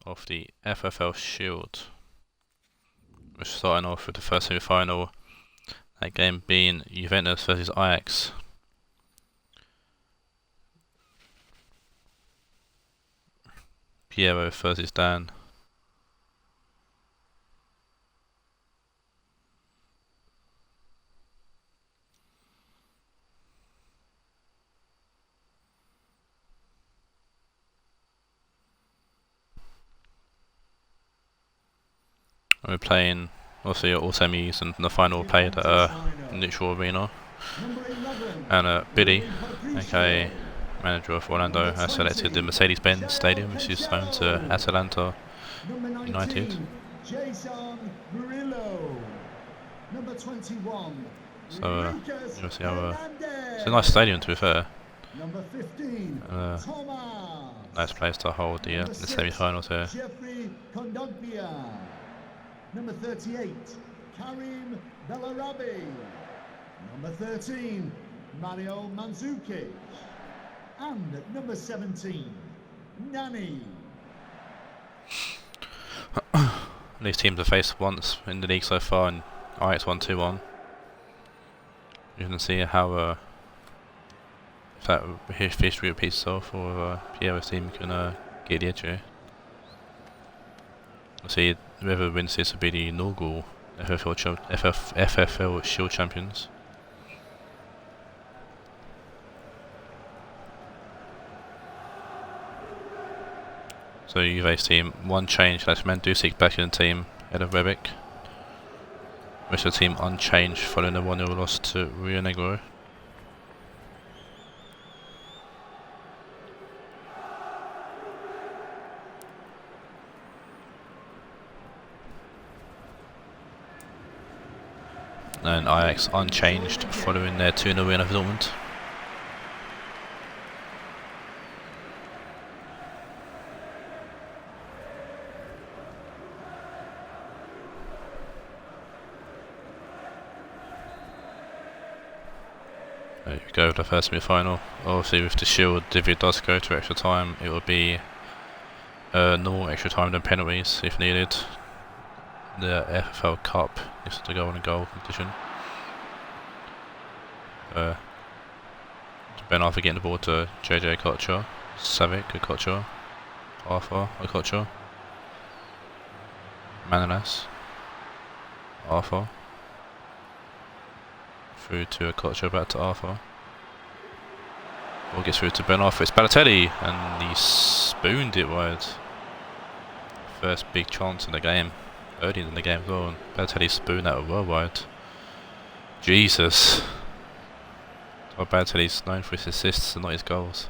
of the FFL Shield. We're starting off with the first semi-final. That game being Juventus versus Ajax. Piero versus Dan. We're playing, obviously, all semis, and the final played at a neutral arena. And Billy, aka manager of Orlando, has selected the Mercedes-Benz Stadium, which is home to Atalanta United. So you'll see how it's a nice stadium, to be fair. Nice place to hold the semi-finals here. Number 38, Karim Bellarabi. Number 13, Mario Mandzukic. And number 17, Nani. These teams have faced once in the league so far, and Ajax won 2-1. You can see how if that history repeats itself, or Piero's team can get the edge here. We'll see whoever wins this will be the inaugural FFL Shield champions. So Juve's team, one change, that's Mandzukic back in the team, ahead of Rebic. Rest of the team unchanged following the 1-0 loss to Rio Negro. And Ajax unchanged following their 2-0 win over Dortmund. There you go, the first semi-final. Obviously with the Shield, if it does go to extra time, it will be normal extra time than penalties if needed. The FFL Cup is to go on a goal competition. Ben Arthur getting the ball to JJ Okocha, Savic Okocha, Arthur Okocha, Manolas, Arthur, through to Okocha, back to Arthur. Ball gets through to Ben Arthur, it's Balotelli, and he spooned it wide. First big chance in the game. Early in the game as well, and Balotelli spooned that well wide. Jesus. Oh, Balotelli's known for his assists and not his goals.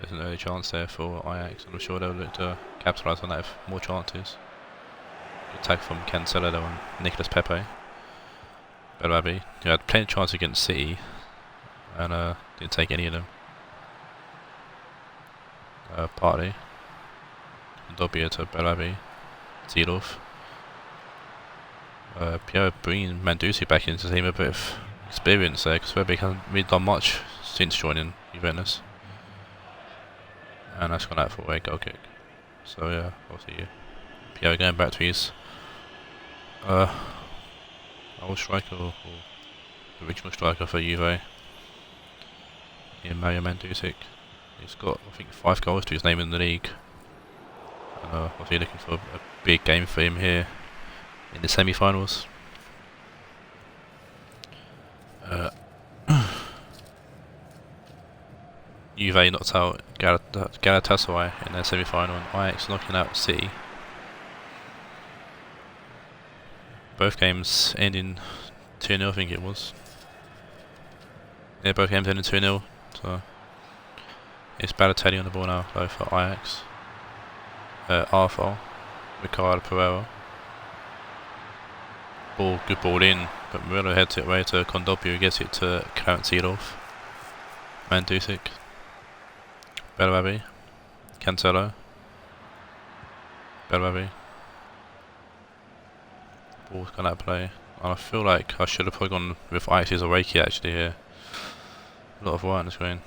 There's an early chance there for Ajax, and I'm sure they'll look to capitalise on that with more chances. Good tag from Cancelo though and Nicolas Pepe. Bellarabi, who had plenty of chances against City, and didn't take any of them. Partey, Dobia to Bellarabi, Zidov. Piero bringing Mandzukic back into the team, a bit of experience there, because Rebic hasn't really done much since joining Juventus. And that's gone out for a goal kick. So yeah, obviously Piero going back to his old striker, or the original striker for Juve, in Mario Mandzukic. He's got, I think, 5 goals to his name in the league. Obviously looking for a big game for him here in the semi-finals. Juve knocked out Galatasaray in their semi-final, and Ajax knocking out City. Both games ending 2-0, I think it was. Yeah, both games ending 2-0. So it's Balotelli on the ball now, though, for Ajax. Arthur, Ricardo Pereira. Good ball in, but Murillo heads it away to Kondogbia, who gets it to Clarence Seedorf. Mandzukic. Bellarabi. Cancelo. Bellarabi. Ball's gone out of play. And I feel like I should have probably gone with Ajax's Oreki actually here. A lot of white on the screen.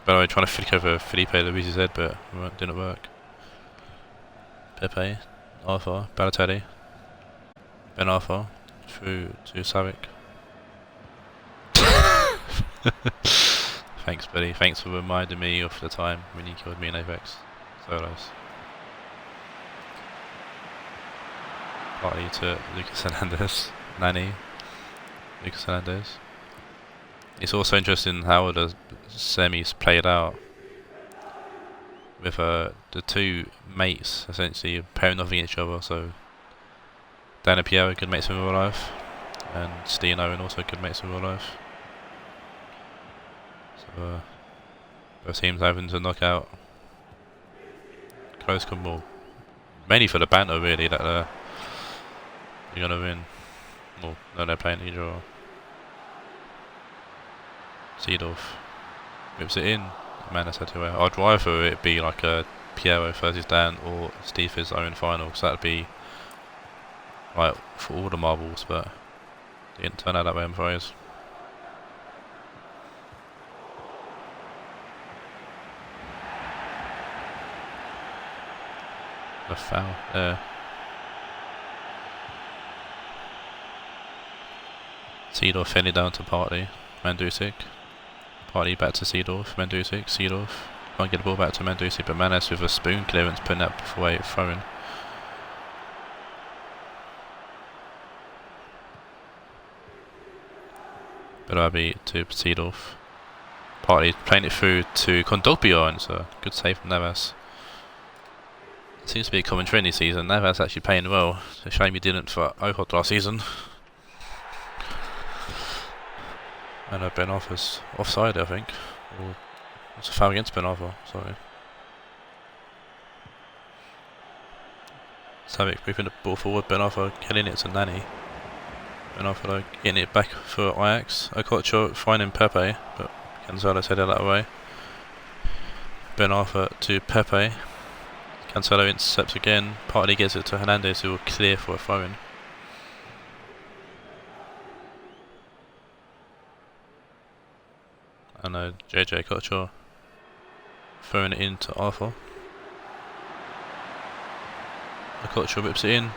By the way, trying to flick over Felipe Luis's head, but it didn't work. Pepe, Arthur, Balotelli, Ben Arthur, through to Savic. Thanks, buddy. Thanks for reminding me of the time when you killed me in Ajax. Solos. Partly to Lucas Hernandez, Nani, Lucas Hernandez. It's also interesting how the semis played out with the two mates essentially pairing off against each other. So Dan and Pierre are good mates in real life, and Steve and Owen also good mates in real life. So both teams having to knock out close combo, mainly for the banter really that you're gonna win. Well, no, they're playing each other. Seedorf whips it in. Man, that's how I'd rather it be like a Piero versus Dan or Steve his own final, because that'd be like for all the marbles, but it didn't turn out that way, I'm afraid. A foul there. Seedorf fending down to Partey, Mandzukic. Partey back to Seedorf, Mandzukic, Seedorf. Can't get the ball back to Mandzukic, but Manes with a spoon clearance putting that away, throwing. Berabi to Seedorf. Partey playing it through to Kondogbia, and it's a good save from Navas. Seems to be a common trend this season. Navas actually playing well. It's a shame he didn't for Ohod last season. And Ben Arthur's offside, I think. Or it's a foul against Ben Arthur, sorry. Savic moving the ball forward, Ben Arthur killing it to Nani. Ben Arthur getting it back for Ajax. Okocha finding Pepe, but Cancelo's headed that way. Ben Arthur to Pepe. Cancelo intercepts again. Partly gets it to Hernandez, who will clear for a throw-in. And JJ Okocha throwing it into Arthur. Okocha whips it in.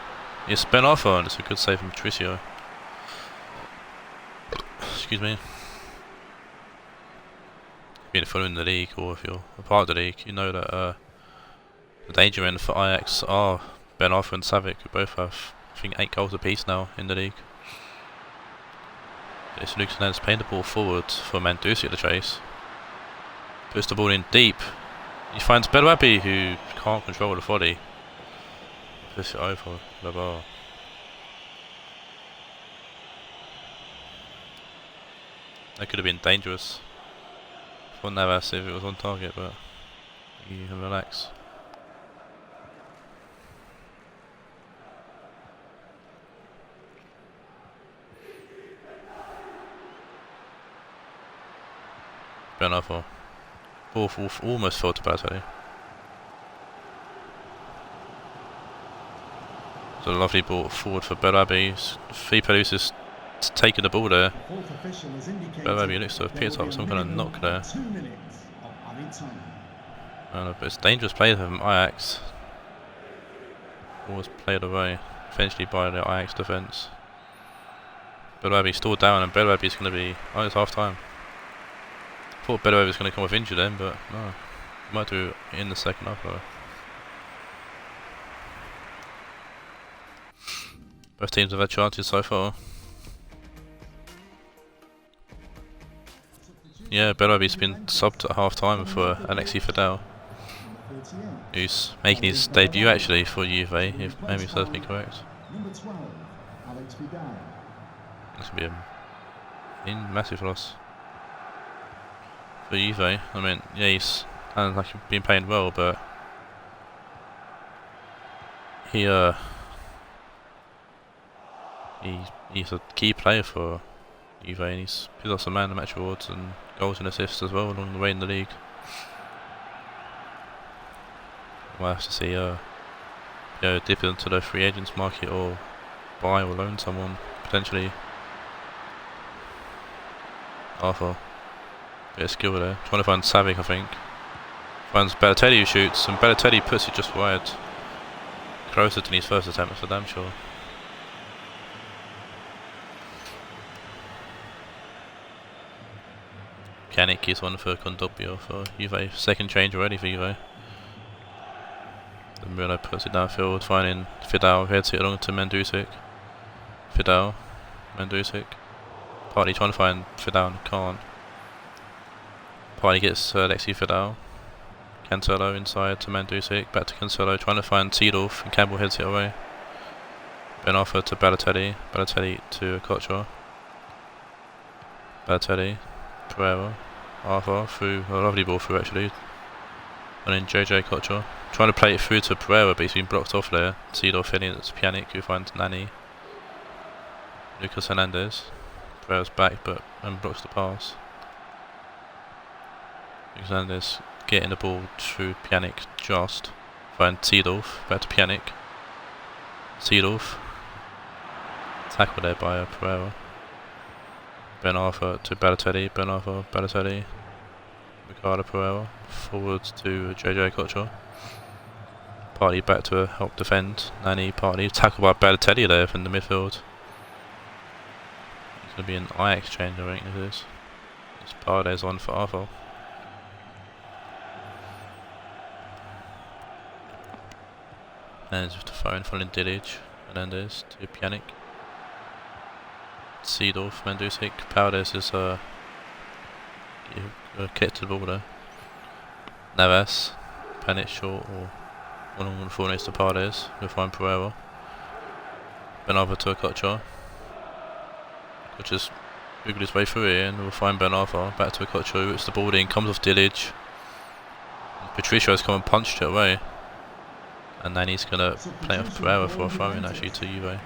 It's Ben Arthur, and it's a good save from Patricio. Excuse me. If you're following the league, or if you're a part of the league, you know that the danger end for Ajax are Ben Arthur and Savic, who both have, I think, 8 goals apiece now in the league. It's Lucas Hernandez playing the ball forward for Mandzukic to chase. Puts the ball in deep. He finds Berabi, who can't control the volley. Puts it over the bar. That could have been dangerous for Navas if it was on target, but you can relax. Ben Arthur. Almost fell to Balotelli. So a lovely ball forward for Berabi. Felipe Luis is taking the ball there. Berabi looks to have picked up some kind of knock there. But it's dangerous play from Ajax. Always played away, eventually by the Ajax defence. Berabi still down, and Berabi is going to be. Oh, it's half time. Thought Berabi was going to come off injured then, but no. Might do it in the second half though. Both teams have had chances so far. Yeah, Berabi's been subbed at half time for Alexis Fidel, who's making his debut actually for Juve, if memory serves me correct. This will be a massive loss for Juve. I mean, yeah, he's like been playing well, but he's a key player for Juve, and he's got some man of the match awards and goals and assists as well along the way in the league. We'll have to see dip into the free agents market or buy or loan someone potentially. Arthur Bit of skill there. Trying to find Savic, I think. Finds Balotelli who shoots, and Balotelli puts it just wide. Closer than his first attempt, for damn sure. Pjanic is one for Kondogbia for Juve. Second change already for Juve. And Murillo puts it downfield, finding Fidal, heads it along to Mandzukic. Fidal, Mandzukic. Partly trying to find Fidal and can't. Partly gets Alexi Fidal. Cancelo inside to Mandzukic, back to Cancelo, trying to find Seedorf, and Campbell heads it away. Ben Arfa to Balotelli, Balotelli to Kocha. Balotelli, Pereira, Arfa through, a lovely ball through actually. And then JJ Kocha. Trying to play it through to Pereira, but he's been blocked off there. Seedorf heading it to Pjanic, who finds Nani. Lucas Hernandez. Pereira's back, but blocks the pass. Lucas Hernandez getting the ball through Pjanic just. Find Seedorf, back to Pjanic. Seedorf. Tackle there by Pereira. Ben Arfa to Balotelli, Ben Arfa, Balotelli. Ricardo Pereira. Forwards to JJ Kocha. Partly back to help defend. Nani partly tackled by Balotelli there from the midfield. It's going to be an Ajax change, I think it is. It's Paredes on for Arfa. And just a phone following Dilic. Hernandez to Pjanic. Seedorf, Mandzukic. Paredes is kicked to the ball there. Navas. Pjanic short or 1-on-4 next to Paredes. We'll find Pereira. Ben Arfa to Kocha. Kocha's wiggled his way through here and we'll find Ben Arfa. Back to Kocha, whips the ball in, comes off Dilic. Patricio has come and punched it away. And then he's going to play off Pereira for a throw-in actually to Juve.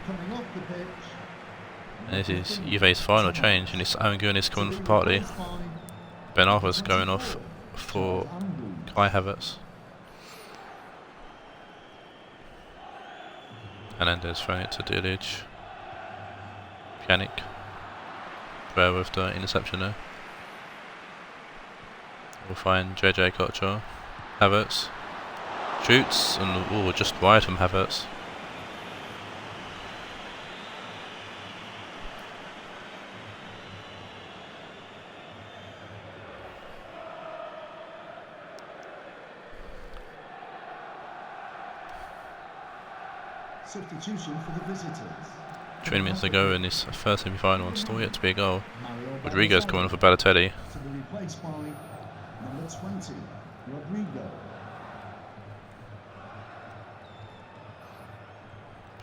And this is Juve's final change, and it's Aaron Gurnis coming for partly. Ben Arfa's going off for Kai Havertz. Hernandez throwing it to Dilic. Pjanic. Pereira with the interception there. We'll find JJ Kocha. Havertz. Shoots, and just wide from Havertz. Substitution for the visitors. 20 minutes to go in this first semi-final, and still yet to be a goal. Rodrigo's coming off for Balotelli. To be replaced by number 20, Rodrigo.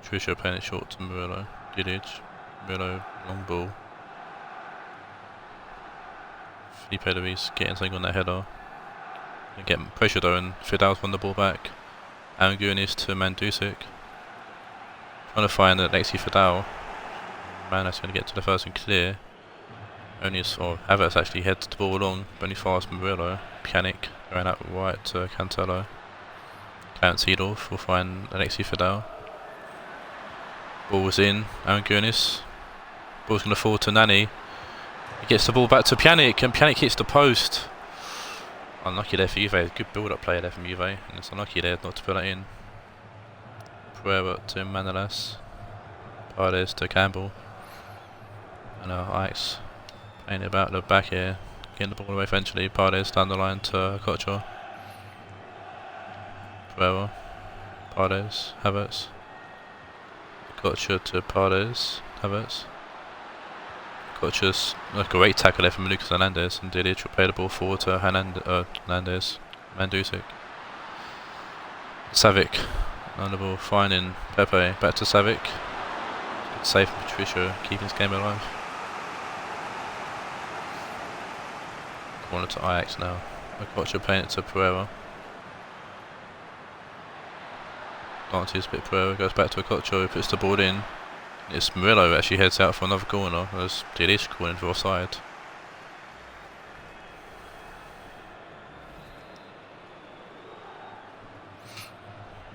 Patricio playing it short to Murillo. Dilic. Murillo, long ball. Felipe Luis getting something on that header. Getting pressure though, and Fidal's won the ball back. Aaron Gurnis to Mandzukic. Trying to find Alexi Fidal. Man, that's going to get to the first and clear. Havertz actually heads the ball along, but only fast Murillo. Pjanic going out right to Cancelo. Clarence Seedorf will find Alexi Fidal. Ball was in, Aaron Gurnis. Ball's going to fall to Nani. He gets the ball back to Pjanic, and Pjanic hits the post. Unlucky there for Juve. Good build-up play there from Juve, and it's unlucky there not to put that in. Pereira to Manolas. Paredes to Campbell. And Ajax playing it about the back here. Getting the ball away eventually. Paredes down the line to Kocha. Pereira. Paredes. Havertz. Kocha to Paredes. Havertz. Kocha's a great tackle there from Lucas Hernandez, and Dilic will play the ball forward to Hernandez. Mandzukic. Savic. On the ball, finding Pepe, back to Savic. Good save from Patricio, keeping his game alive. Corner to Ajax now. Kocha playing it to Pereira. Dante's bit Pereira, goes back to Kocha, who puts the ball in. It's Murillo who actually heads out for another corner. There's Dilic calling for offside.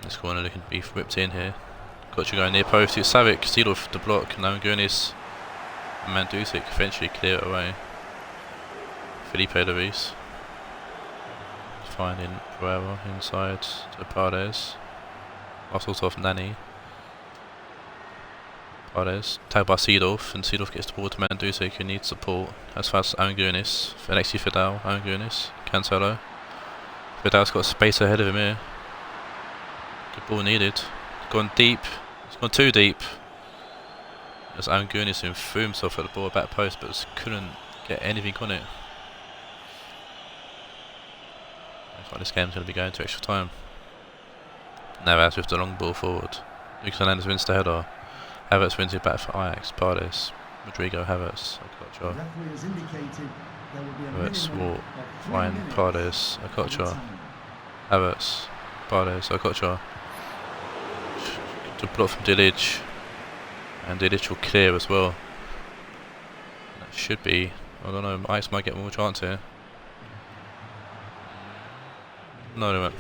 This corner looking to be whipped in here. Kocha going near post. It's Savic, Seedorf the block. Now Gurnis and Mandzukic eventually clear it away. Felipe Luis. Finding Pereira inside to Paredes. Off sort of Nani. Paredes. Tagged by Seedorf, and Seedorf gets the ball to Mandzukic, who needs support. As fast as Ajax, Alexi Fidel, Ajax, Cancelo. Fidel's got space ahead of him here. Good ball needed. It's gone deep. It's gone too deep. As Ajax who threw himself at the ball back post, but just couldn't get anything on it. Looks like this game's going to be going to extra time. Navas with the long ball forward. Lucas Hernandez wins the header. Havertz wins it back for Ajax. Paredes. Rodrigo Havertz. Okocha. Havertz walk. Fine. Paredes. Okocha. Havertz. Paredes. Okocha. To block from Dilic. And Dilic will clear as well. That should be. I don't know. Ajax might get more chance here. No, they won't.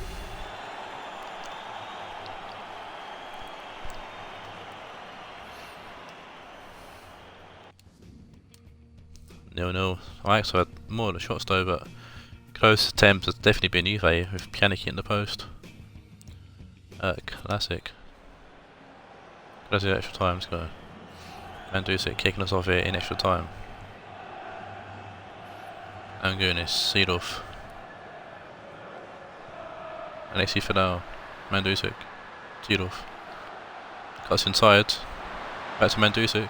0-0. Ajax had more of the shots though, but close attempts has definitely been Juve with Pjanic in the post. Classic. Classic extra time, let's go. Mandzukic kicking us off here in extra time. Angunis, Seedorf. Alexi Fidel, Mandzukic, Seedorf. Cuts inside. Back to Mandzukic.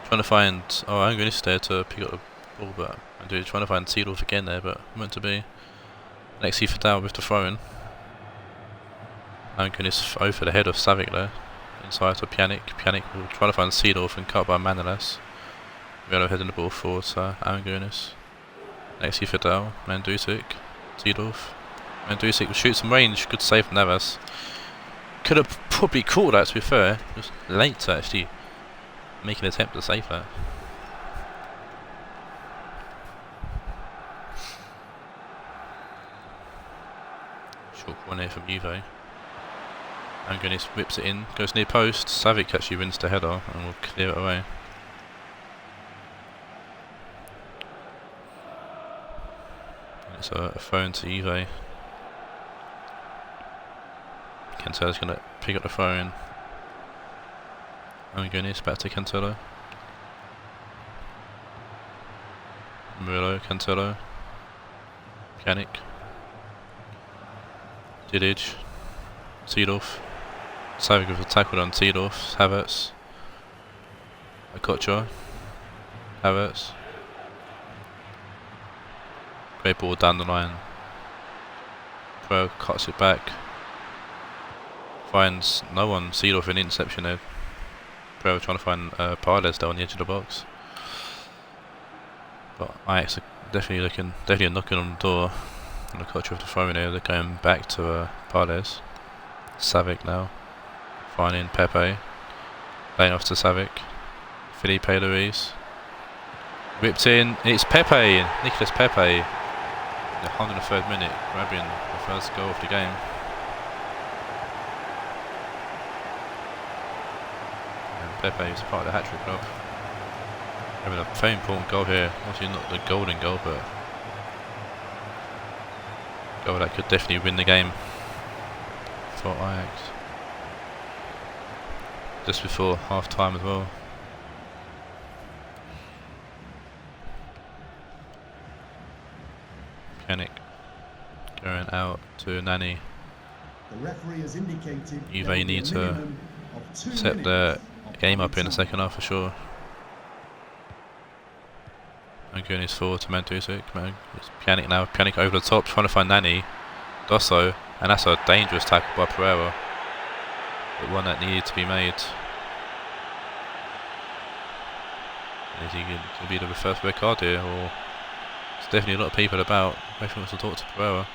Trying to find. Oh, Angunis there to pick up the ball, but Mandzukic trying to find Seedorf again there, but meant to be. Alexi Fidel with the throw in. Angunis over the head of Savic there. Inside to Pjanic. Pjanic will try to find Seedorf and cut by Manolas. Velo heading the ball forward to Angunis. Alexi Fidel, Mandzukic, Seedorf. Mandzukic will shoot some range, good save from Navas. Could have probably caught that, to be fair. It was late to actually make an attempt to save that. Short one here from Juve. Angunis whips it in, goes near post. Savic actually wins the header and will clear it away. It's a phone to Juve. Cancelo's going to pick up the phone. Angunis back to Cancelo. Murillo, Cancelo. Pjanic. Dilic. Seedorf. Savic with a tackle on Seedorf. Havertz. Okocha. Havertz. Great ball down the line. Pro cuts it back. Finds no one. Seedorf an interception there. Pro trying to find Paredes there on the edge of the box. But Ajax are definitely knocking on the door. And Okocha with the throw in here. They're going back to Paredes. Savic now. Finding Pepe. Laying off to Savic. Felipe Luis. Whipped in. It's Pepe. Nicolas Pepe. The 103rd minute, grabbing the first goal of the game. And Pepe is part of the hat-trick club. Having a very important goal here. Obviously not the golden goal, but a goal that could definitely win the game for Ajax. Just before half-time as well. Pjanic going out to Nani. Juve need to set the game up in the second half for sure. Angunis forward to Mandzukic. It's Pjanic now. Pjanic over the top, trying to find Nani. Dosso, and that's a dangerous tackle by Pereira, but one that needed to be made. Is he going to be the first red card here, or? There's definitely a lot of people about. Everyone wants to talk to Pereira.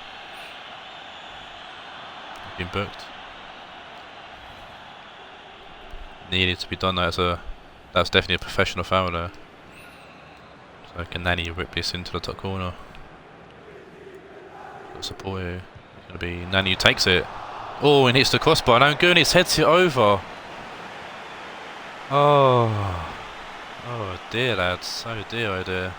Been booked. Needed to be done. That's definitely a professional foul there. So can Nani rip this into the top corner? Got support here. It's going to be Nani who takes it. Oh, and hits the crossbar. Now Gurney's heads it over. Oh dear, lads. Oh dear, oh dear.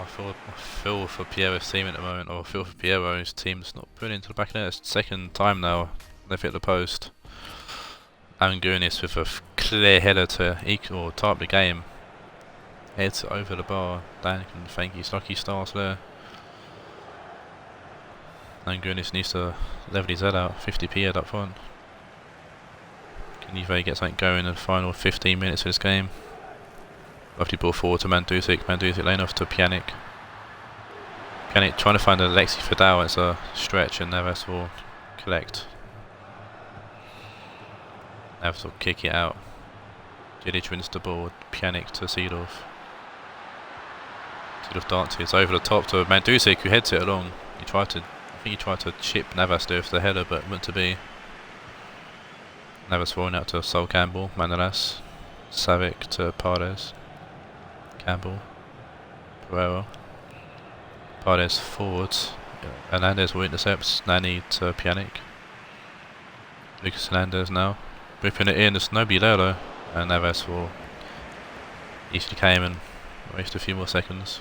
feel for Piero's team at the moment, or feel for Piero's team's not putting into the back of the net. It's the second time now they've hit the post. Angunis with a clear header to equal or tie up the game. Heads over the bar. Dan can thank his lucky stars there. Angunis needs to level his head out. 50p head up front. Can Juve get something going in the final 15 minutes of this game? Lovely ball forward to Mandzukic. Mandzukic laying off to Pjanic. Pjanic trying to find Alexi Fidal. It's a stretch and Neves will collect. Neves will kick it out. Djidic wins the ball. Pjanic to Seedorf. Seedorf dances over the top to Mandzukic, who heads it along. I think he tried to chip Navas there for the header, but meant to be. Navas rolling out to Sol Campbell. Manolas. Savic to Paredes. Campbell. Pereira. Paredes forwards. Hernandez will intercept. Nani to Pjanic. Lucas Hernandez now. Ripping it in. There's nobody there though. And Navas will easily came and waste a few more seconds.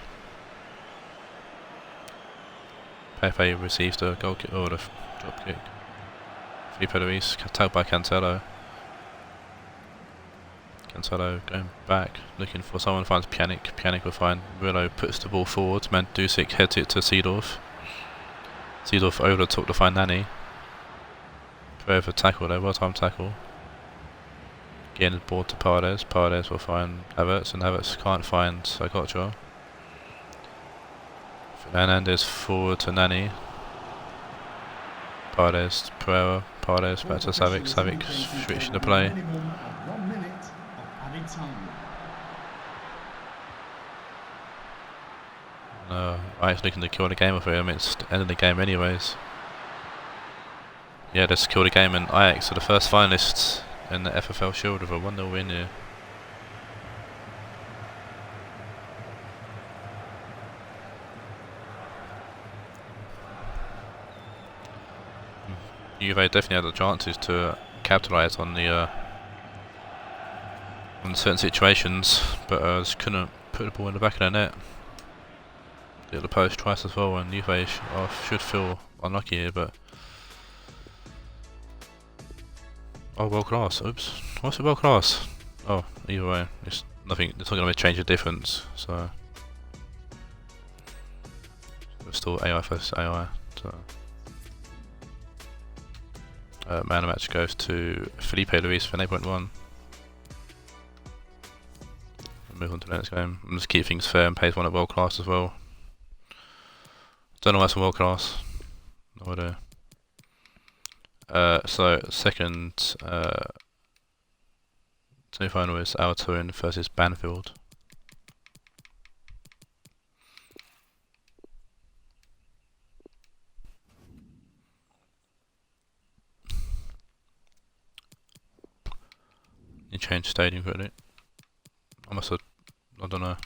Pepe receives the goal kick or the drop kick. Felipe Luis, tagged by Cancelo. Cancelo going back, looking for someone, finds Pjanic. Pjanic will find Murillo, puts the ball forward. Mandzukic heads it to Seedorf. Seedorf over the top to find Nani. Forever tackle there, well timed tackle. Getting the ball to Paredes. Paredes will find Havertz, and Havertz can't find Agocho. Hernandez forward to Nani. Paredes, Pereira, Paredes back to Savic. Savic switching the play. No, Ajax looking to kill the game off here. I mean, it's the end of the game anyways. Yeah, just kill the game, and Ajax are the first finalists in the FFL Shield with a 1-0 win here. Juve definitely had the chances to capitalise on the on certain situations, but just couldn't put the ball in the back of the net. Hit the post twice as well, and Juve should feel unlucky here, but oh, world class. Oops, what's it world class? Oh, either way, it's nothing. It's not going to change the difference. So it's still AI versus AI. So. Man of the match goes to Felipe Luis for 8.1. Move on to the next game. I'm just keep things fair and pays one at world class as well. Don't know what's a world class. No idea. So second semi-final is Taawoun versus Banfield. You change stadium credit. I must have, I don't know.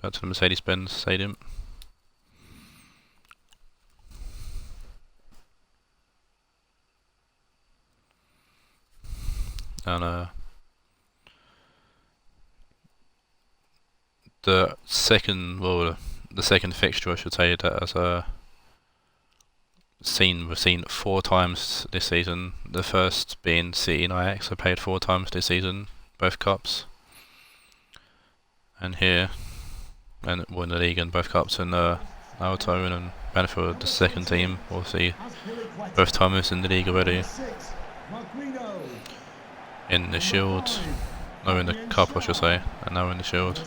Back to the Mercedes-Benz Stadium. And the second fixture, I should say, that as we've seen 4 times this season. The first being City and Ajax, I played 4 times this season, both cups. And here, and won the league and both cups, and Taawoun and Banfield, the second team, we'll see both times in the league already. In the Shield. No, in the cup I should say, and now in the Shield.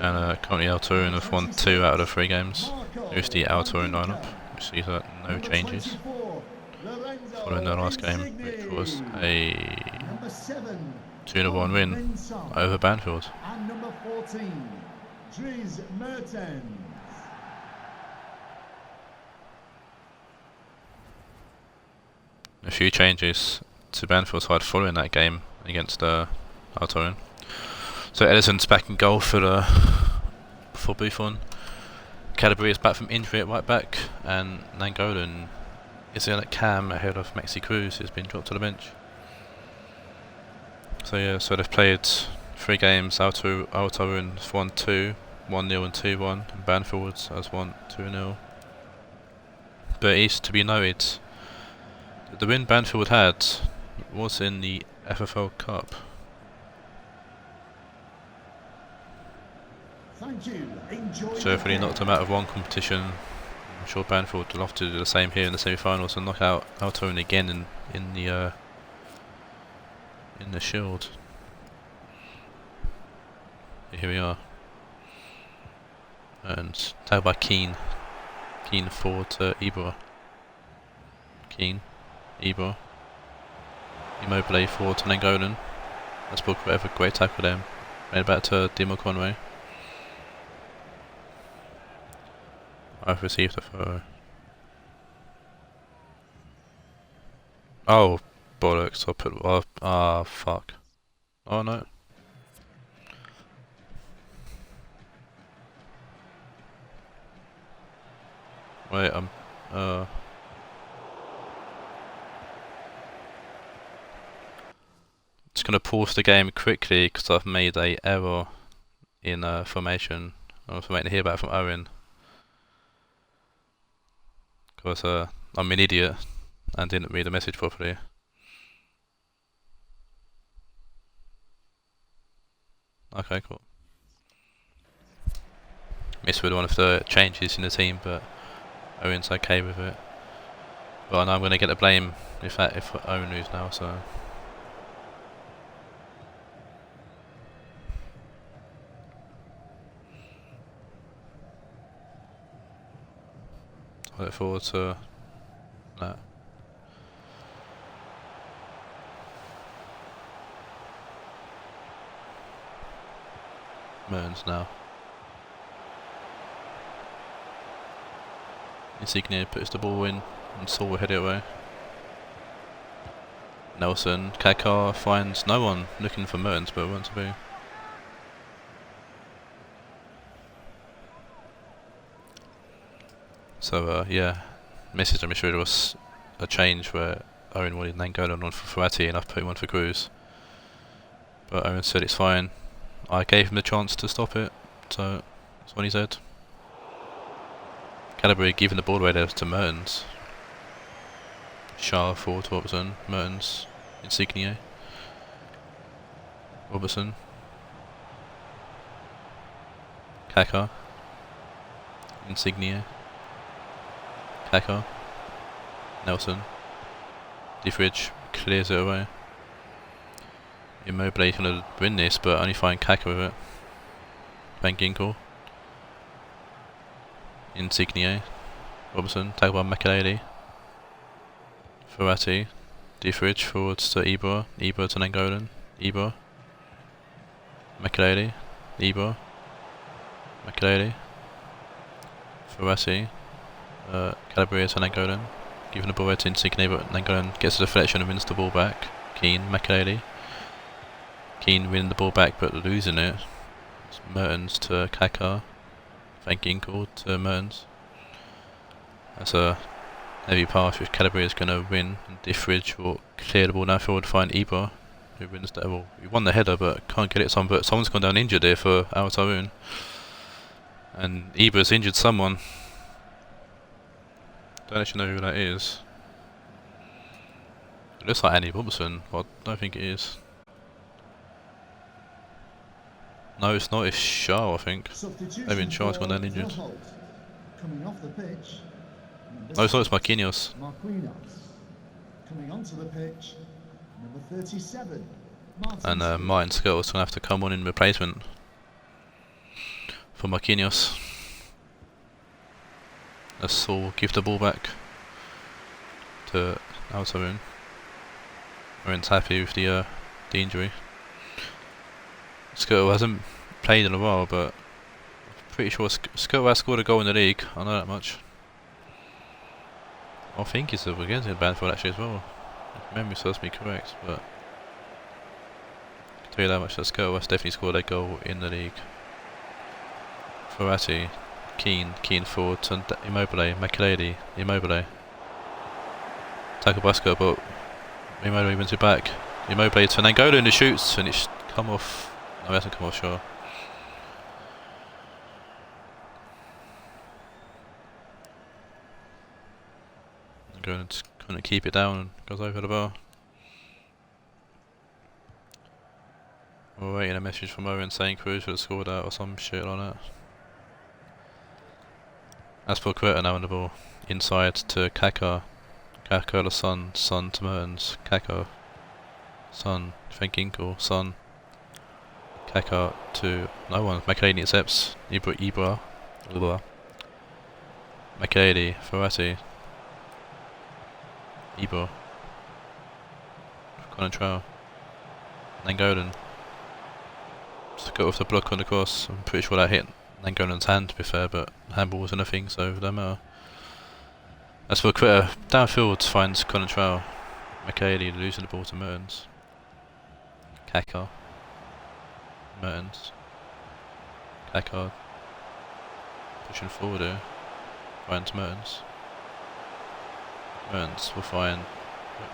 And currently Taawoun have won 2 out of the 3 games. Here's the Taawoun lineup. You see that no changes following their last game, which was a 2-1 win over Banfield. A few changes to Banfield's side following that game against Taawoun. So Edison's back in goal for Buffon. Cadbury is back from injury at right back, and Nangolan is in at cam ahead of Maxi Cruz, who's been dropped to the bench. So yeah, so they've played 3 games. Taawoun 1-2, 1-0 and 2-1, and Banfield has won 2-0. But it is to be noted that the win Banfield had was in the FFL Cup. Thank you. Enjoy So if we knocked them out of one competition, I'm sure Banfield will have to do the same here in the semi-finals and knock out Taawoun again in the Shield. Here we are. And tagged by Keane forward to Ibra. Keane, Ibra. Immobile forward to Nangolan. That's booked whatever, great tackle there. Made back to Dimo Conway. I've received a throw. Oh, bollocks, I put, fuck. Oh no. Wait, just gonna pause the game quickly because I've made a error in formation. I was waiting to hear back from Owen. Because I'm an idiot and didn't read the message properly. Okay, cool. Missed with one of the changes in the team, but Owen's okay with it. But I know I'm going to get the blame if Owen loses now, so. I look forward to that. Merns now. Insigne puts the ball in and Saul will head it away. Nelson, Kaká finds no one looking for Mertens, but it wants to be. So yeah, message I'm sure there was a change where Owen wanted Nangolan on for Ferrati and I've put him on for Cruz. But Owen said it's fine. I gave him the chance to stop it, so that's what he said. Cadbury giving the ball away there to Mertens. Shah forward to Robertson, Mertens, Insigne, Robertson, Kaká, Insigne, Kaká, Nelson, Defridge clears it away. Immobile gonna win this, but only find Kaká with it. Van Ginkel, Insigne, Robertson, tagged by Makelele, Ferrati, Defridge forwards to Ibra, Ibra to Nangolan, Ibra, Makelele, Ibra, Makelele, Ferrati, Calabria to Nangolan, giving the ball away to Insigne, but Nangolan gets a deflection and wins the ball back. Keane, Makelele, Keane winning the ball back but losing it. It's Mertens to Kaká, Van Ginkel to Mertens. That's a heavy pass which Calabria is going to win, and Defridge will clear the ball now forward to find Ibra, who wins the well, he won the header but can't get it on, but someone's gone down injured here for Taawoun. And Ibra's injured someone. Don't actually know who that is. It looks like Andy Robertson, but I don't think it is. No, it's not, it's Shaw, I think. Maybe in Shaw's gone down injured. Coming off the pitch. No, it's not, it's Marquinhos. Coming onto the pitch, number 37. And Martin Scuttle's going to have to come on in replacement for Marquinhos. As Saul give the ball back to Taawoun. Everyone's happy with the injury. Scuttle hasn't played in a while, but I'm pretty sure Scuttle has scored a goal in the league. I know that much. I think he's against Banfield actually as well. If memory serves me correct, but I can tell you that much that Scuttle has definitely scored a goal in the league. Ferrati Keane forward to Immobile, Immobile. Tackle by Scott, but Immobile wins it back. Immobile to Nainggolan who shoots, and it's come off. No, it hasn't come off, sure. Nainggolan just couldn't keep it down and goes over the bar. We're waiting a message from Owen saying Cruz would have scored out or some shit like that. Aspilicueta now on the ball. Inside to Kaká. Kaká to Son. Son to Mertens. Kaká. Son. Fenginkel. Son. Kaká to no one. McAlady accepts. Ibra. McAlady. Verratti. Ibra. Control. Nainggolan. Just got off the block on the cross. I'm pretty sure that hit Nainggolan's hand, to be fair, but handball wasn't a thing, so it don't matter. As for Quitter, downfield finds Control. McAlady losing the ball to Mertens. Kaká. Mertens. Kaká. Pushing forward here. Finds Mertens. Mertens will find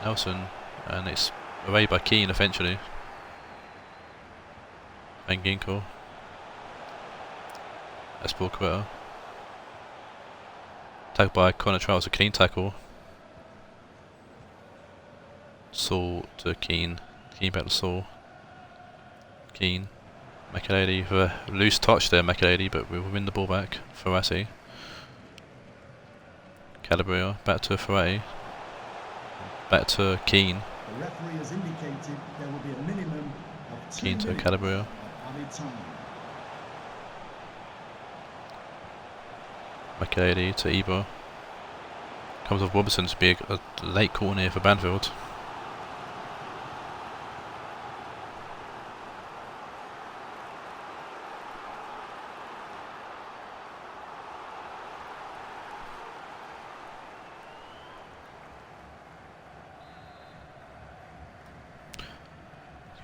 Nelson, and it's away by Keane eventually. Van Ginkel. Aspilicueta. Tackled by Connor Charles, a clean tackle. Saul to Keane. Keane back to Saul. Keane. McAlady for a loose touch there, McAlady, but we will win the ball back. Verratti. Calabria. Back to Verratti. Back to Keane. The referee has indicated there will be a minimum of 2 Keane to minutes Calabria. of added time. McAlady to Ibra. Comes off Robertson to be a late corner here for Banfield.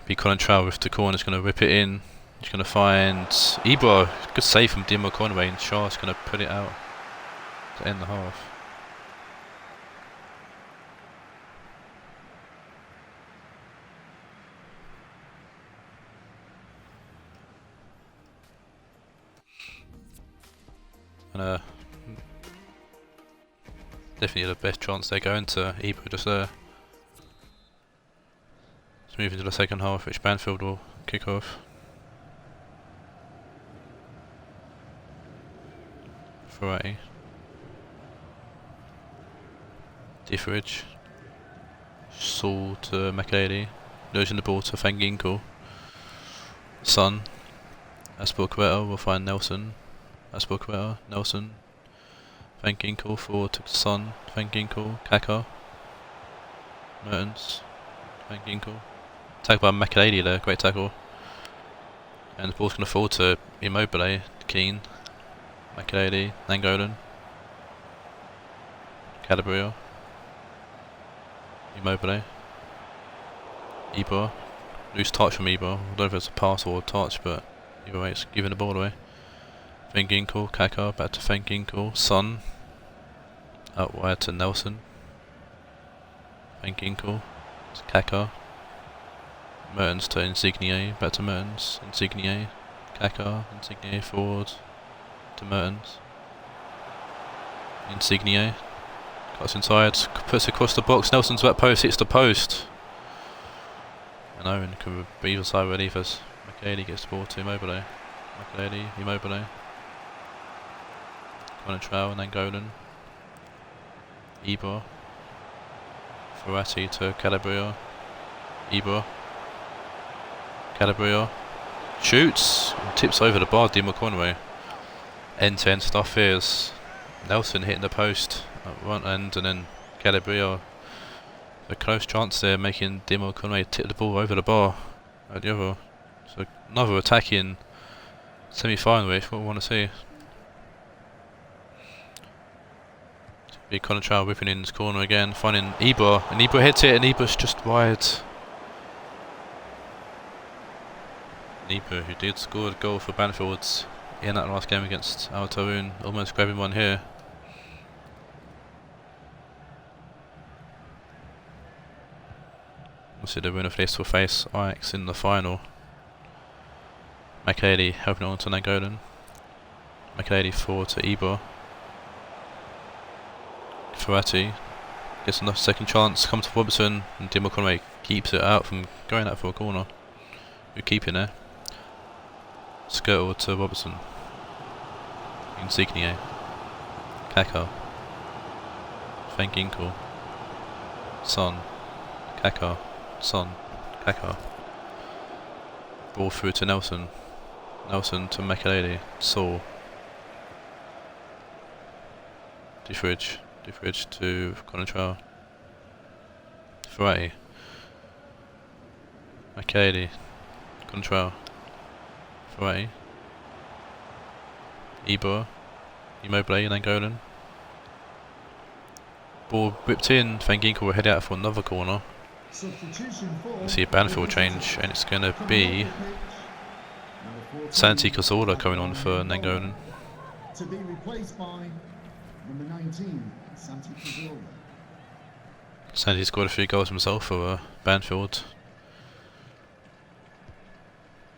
Be Colin Trower with the corner, is going to whip it in. He's going to find Ibra. Good save from Dimo Conway, and Shaw's going to put it out to end the half. And definitely the best chance they're going to Ibra just there. Let's move into the second half, which Banfield will kick off. Verratti. Diffridge. Saul to McAlady. Losing the ball to Van Ginkel. Son. Aspilicueta will find Nelson. Aspilicueta. Nelson. Van Ginkel forward to Son. Van Ginkel. Kaká. Mertens. Van Ginkel. Tackled by McAlady there. Great tackle. And the ball's going to fall to Immobile. Keane. McAlady, Nainggolan, Calabria, Immobile, Ibra, loose touch from Ibra. I don't know if it's a pass or a touch, but either way it's giving the ball away. Van Ginkel, Kaká, back to Van Ginkel, Son, out wide to Nelson, Van Ginkel, to Kaká, Mertens to Insigne, back to Mertens, Insigne, Kaká, Insigne forward. To Mertens. Insigne cuts inside, puts across the box. Nelson's back post, hits the post. And Owen can be either side relievers. McAlady gets the ball to Immobile. McAlady, Immobile. Control, Nainggolan. Ibra. Verratti to Calabria. Ibra. Calabria. Shoots. Tips over the bar, Dimo Conway. End-to-end stuff here is Nelson hitting the post at one end, and then Calabria, a close chance there, making Dimo Conway tip the ball over the bar at the other. So another attacking semi-final, which what we want to see. Big Control whipping in his corner again, finding Ibra, and Ibra hits it, and Ibra's just wide. Ibra, who did score a goal for Banfield's in that last game against Taawoun, almost grabbing one here. Obviously the winner face will face Ajax in the final. McAlady helping on to Nangolan. McAlady forward to Ebor. Ferrati gets another second chance, comes to Robertson, and Dim Conway keeps it out from going out for a corner. Good keeping there. Skirtle to Robertson. Insigne. Kaka. Van Ginkel. Son. Kaka. Son. Kaka. Ball through to Nelson. Nelson to McAlady. Saul. Defridge to Control. Ferrati. McAlady. Control. Ferrati. Ebor. Immobile and Nangolan. Ball whipped in. Van Ginkel will head out for another corner. We'll see a Banfield change, and it's going to be Santi Cazorla coming on for Nangolan. To be replaced by number 19, Santi Cazorla. Santi scored a few goals himself for Banfield.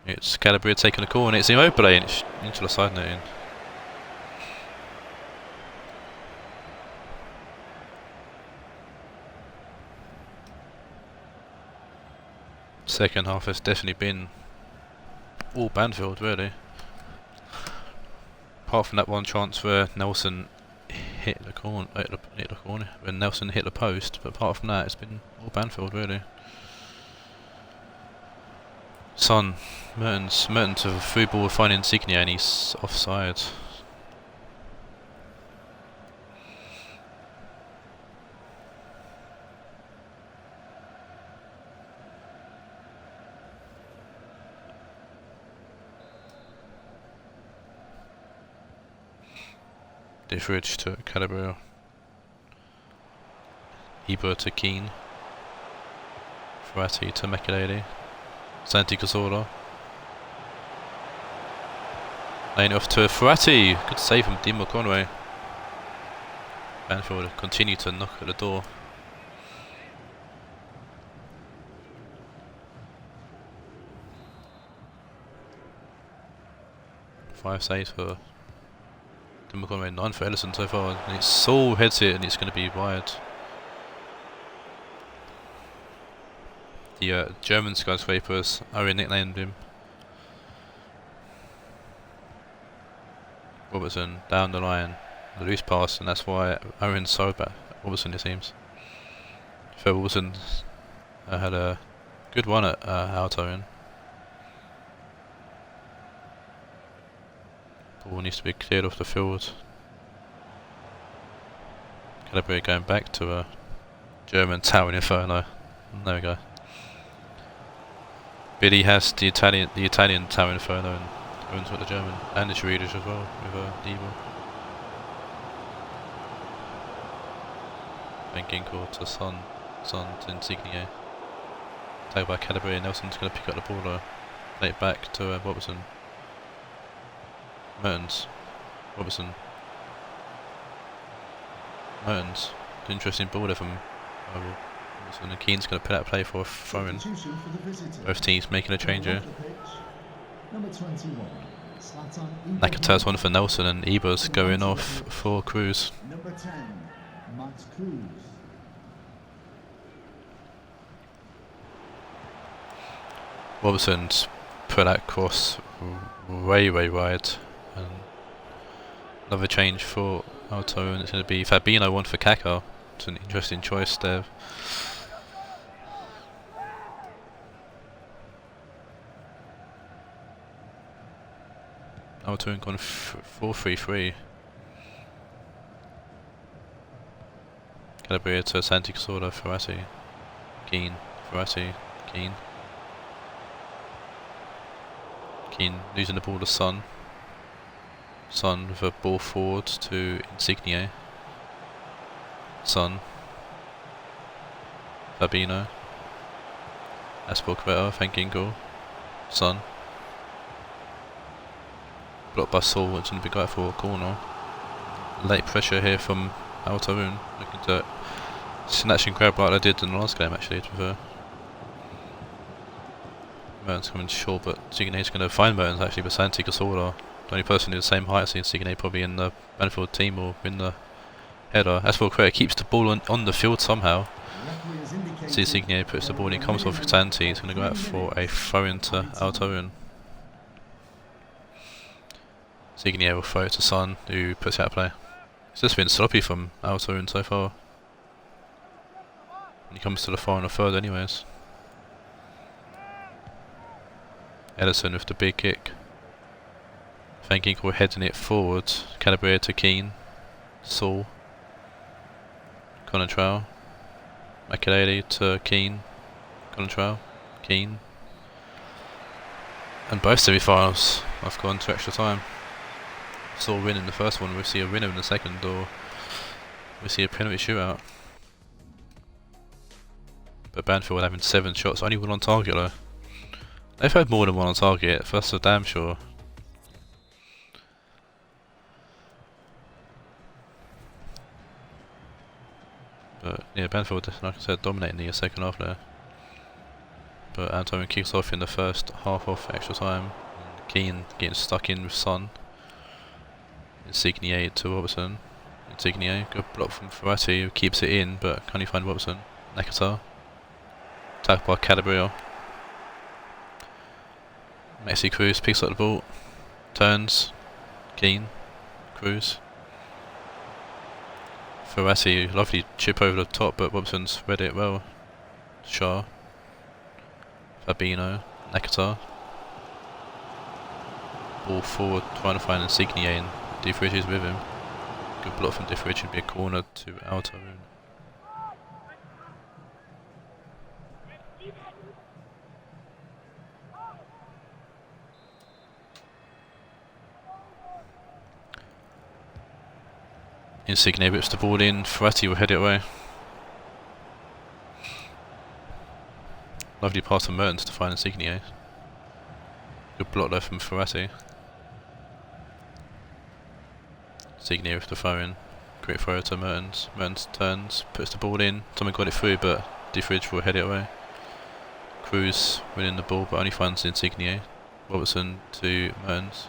It's Calabria taking the call, and it's Immobile, and it's into the side netting. Second half has definitely been all Banfield, really. Apart from that one chance where Nelson hit the corner, when Nelson hit the post, but apart from that, it's been all Banfield, really. Son, Mertens to the through ball, finding Insigne, and he's offside. Defridge to Calabria. Ebor to Keane. Ferrati to McAlady. Santi Cazorla. Laying off to Ferrati. Good save from Dim Conway. Banfield continue to knock at the door. Five saves for Dim Conway, 9 for Ellison so far. And it's Saul heads it, and it's going to be wide. The German skyscrapers, Owen nicknamed him. Robertson down the line, the loose pass, and that's why Owen's so bad. Robertson, it seems. Phil Robertson had a good one at Owen. Ball needs to be cleared off the field. Calabria going back to a German Taawoun Inferno. There we go. Billy has the Italian Taawoun Inferno, and Owen's got the German and the Swedish as well with Debo. Van Ginkel to Son to Insigne. Taken by Calabria. Nelson's going to pick up the ball, play it back to Robertson. Mertens. Robertson. Mertens. Interesting ball there from Robertson, and Keane's going to put out a play for a throw-in. Both teams making a change here. Nakata's one for Nelson, and Eber's going off for Cruz. Number 10, Max Cruz. Robertson's put that cross way wide. And another change for Taawoun, and it's going to be Fabinho, one for Kaka. It's an interesting choice there. Taawoun gone 4-3-3. Calabria to Santi Cazorla, Ferrati, Keane, Ferrati, Keane. Keane losing the ball to Son. Son with a ball forward to Insigne. Son. Fabinho. Aspel Van Ginkel. Son. Blocked by Saul, which is a big guy for a corner. Late pressure here from Taawoun, looking to snatch and grab like they did in the last game actually, to be fair. Mertens coming short, but Signe's going to find Mertens actually, but Santi Cazorla, the only person who's the same height as Signe, probably in the Banfield team or in the header. As for Crea, keeps the ball on the field somehow. See Signe puts the ball in, comes off Santi, he's going to go out for a throw into Taawoun. Signe will throw it to Son, who puts out play. It's just been sloppy from Taawoun so far. When he comes to the final third anyways. Ederson with the big kick. Van Ginkel heading it forward. Calabria to Keane. Saul. Conantrell. Makelele to Keane. Conantrell. Keane. And both semi-finals have gone to extra time. Saul winning the first one, we'll see a winner in the second, or we'll see a penalty shootout. But Banfield having 7 shots, only one on target though. They've had more than one on target, that's for damn sure. But yeah, Banfield, like I said, dominating the second half there. But Antonio kicks off in the first half of extra time. Keane getting stuck in with Son. Insigne to Robertson. Insigne, good block from Ferrati, who keeps it in, but can he find Robertson? Nakata. Attacked by Calabria. Maxi Cruz picks up the ball. Turns. Keane. Cruz. Ferrati, lovely chip over the top, but Robertson's read it well. Shaw. Fabinho. Nakata. Ball forward, trying to find Insigne, and Defridge is with him. Good block from Defridge, would be a corner to Taawoun. Insigne whips the ball in, Ferrati will head it away. Lovely pass from Mertens to find Insigne. Good block there from Ferrati. Insigne with the throw in. Great throw to Mertens. Mertens turns, puts the ball in. Someone got it through, but Defridge will head it away. Cruz winning the ball, but only finds Insigne. Robertson to Mertens.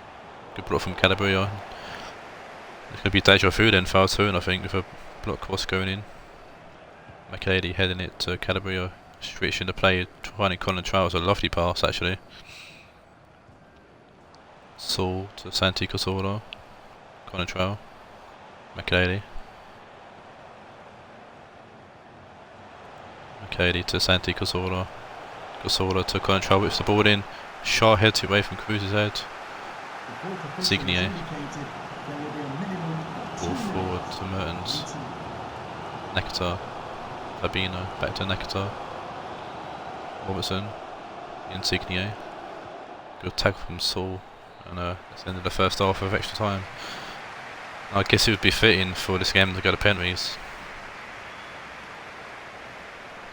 Good block from Calabria. It's going to be deja vu then for Taawoun, I think, with a block cross going in. Makelele heading it to Calabria. Switching the play, finding Conantrell. Was a lovely pass actually. Saul to Santi Cazorla. Conantrell. Makelele. Makelele to Santi Cazorla. Cazorla to Conantrell, whips the ball in. Shaw heads it away from Cruz's head. Signe. Ball forward to Mertens. Nakata. Fabinho. Back to Nakata. Robertson. Insigne. Good tackle from Saul. And it's the end of the first half of extra time. I guess it would be fitting for this game to go to penalties.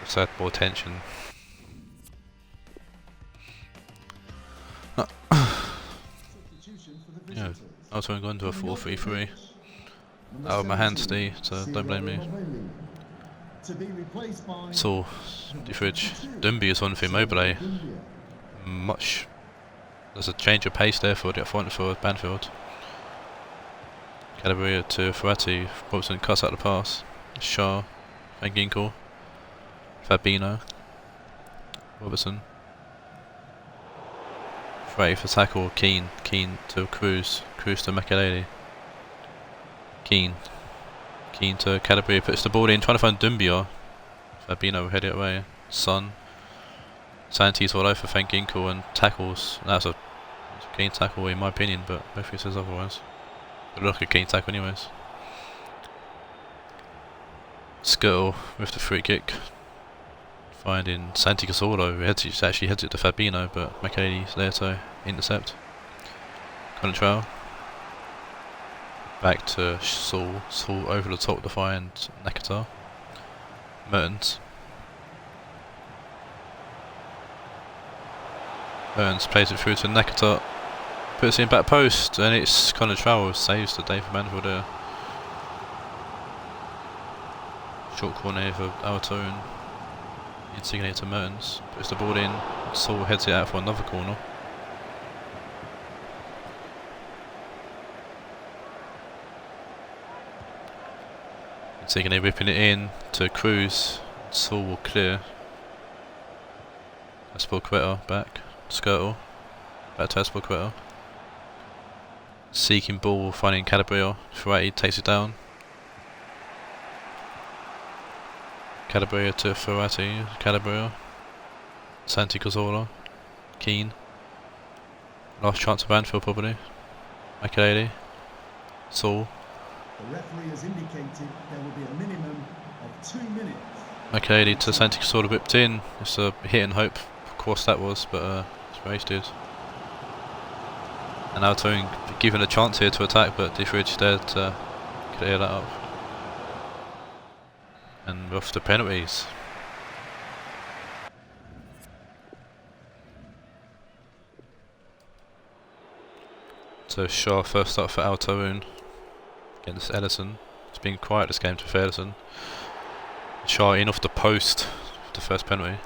Just add more tension. Yeah, I was going to go into a 4-3-3. Out of my hands, Steve, so don't blame me. So, Defridge. Dumby is on for Immobile. There's a change of pace there for the front for Banfield. Calabria to Ferrati. Robertson cuts out the pass. Shaw. Van Ginkel. Fabinho. Robertson. Frey for tackle. Keane. Keane to Cruz. Cruz to Makelele. Keane. Keane to Calabria. Puts the ball in. Trying to find Dumbia. Fabinho will head it away. Son. Santi's all over Van Ginkel and tackles. That's a keen tackle in my opinion, but referee says otherwise. But look, a keen tackle anyways. Skirtle with the free kick. Finding Santi Cazorla, who actually heads it to Fabinho, but Makelele's there to intercept. Control. Back to Saul. Saul over the top to find Nakata. Mertens. Mertens plays it through to Nakata. Puts it in back post, and it's Connor Trowell saves the day for Banfield there. Short corner for Taawoun. Insignificant to Mertens. Puts the ball in. Saul heads it out for another corner. Insignificant whipping it in to Cruz. Saul will clear. Aspilicueta back. Skirtle. Back to Aspilicueta. Seeking ball, finding Calabria. Ferrati takes it down. Calabria to Ferrati. Calabria. Santi Cazorla. Keane. Last chance of Banfield probably. Makelele. Saul. The referee has indicated there will be a minimum of 2 minutes. Makelele to Santi Cazorla whipped in. It's a hit and hope. Of course that was, but it's wasted. And now Taawoun given a chance here to attack, but Difridge there to clear that up. And we're off to penalties. So Shaw first up for Taawoun against Ellison. It's been quiet this game to Ellison. Shaw in off the post for the first penalty.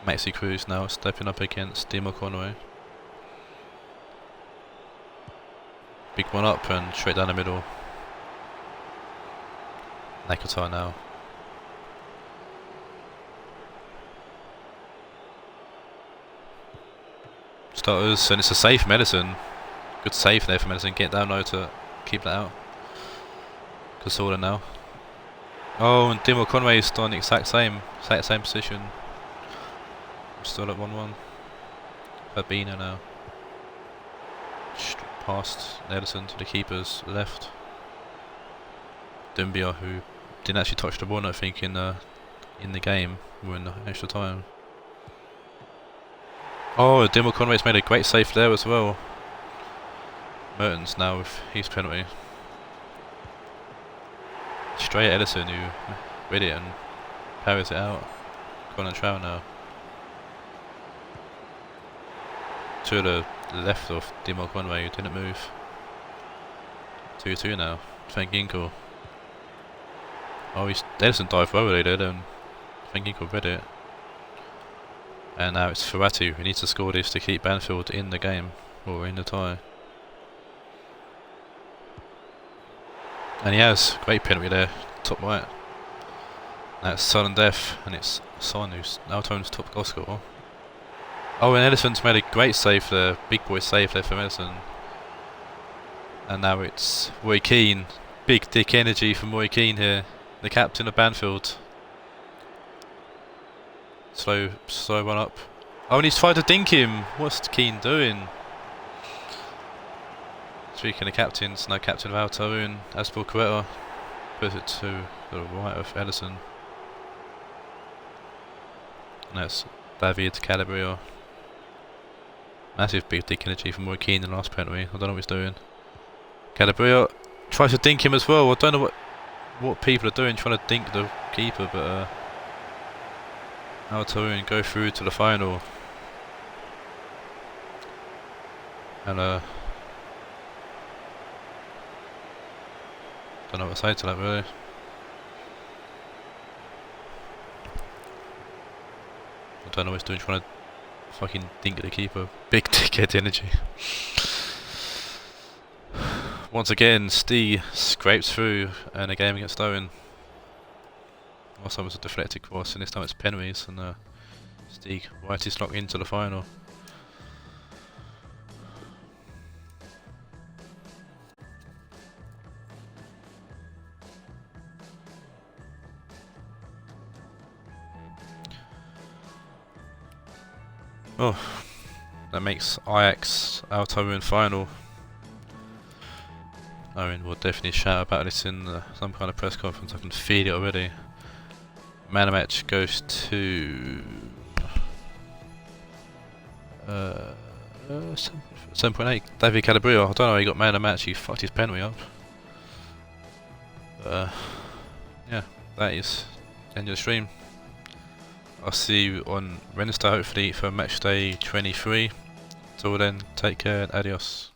Maxi Cruz now stepping up against Dimo Conway. Big one up and straight down the middle. Nakata now. Starters, and it's a save for Medicine. Good save there for Medicine. Get down low to keep that out. Cazorla now. Oh, and Dimo Conway is still in the exact same position. Still at 1-1. Fabina now. Past Edison to the keeper's left. Dumbia, who didn't actually touch the ball, I think, in the game. We're in the extra time. Oh, Dimo Conway's made a great save there as well. Mertens now with his penalty. Straight at Edison, who read it and parries it out. Connor Trowell now. To the left of Dimo Conway, who didn't move. 2-2 now. Van Ginkel. Oh, Edison dived well there, and Van Ginkel read it. And now it's Ferrati who needs to score this to keep Banfield in the game, or in the tie. And he has. Great penalty there, top right. Now it's sudden death, and it's Son who's now Taawoun's top goal scorer. Oh, and Edison's made a great save there, big boy save there for Edison. And now it's Roy Keane. Big dick energy from Roy Keane here, the captain of Banfield. Slow one up. Oh, and he's tried to dink him. What's Keane doing? Speaking of captains, now captain of Taawoun, Aspilicueta puts it to the right of Edison. And that's David Calabria. Massive big dick energy from Roy Keane in the last penalty. I don't know what he's doing. Calabria tries to dink him as well. I don't know what people are doing trying to dink the keeper, but Taawoun go through to the final. And don't know what to say to that really. I don't know what he's doing trying to fucking dink the keeper. Big dickhead energy. Once again, Stee scrapes through in a game against Taawoun. Last time it was a deflected cross, and this time it's penalties, and Stee White is locked into the final. Oh, that makes Ajax our Taawoun final. I mean, we'll definitely shout about this in some kind of press conference. I can feel it already. Man of match goes to 7.8. David Calabria. I don't know how he got man of match. He fucked his penalty up. Yeah, that is the end of the stream. I'll see you on Wednesday hopefully for match day 23. Till then, take care and adios.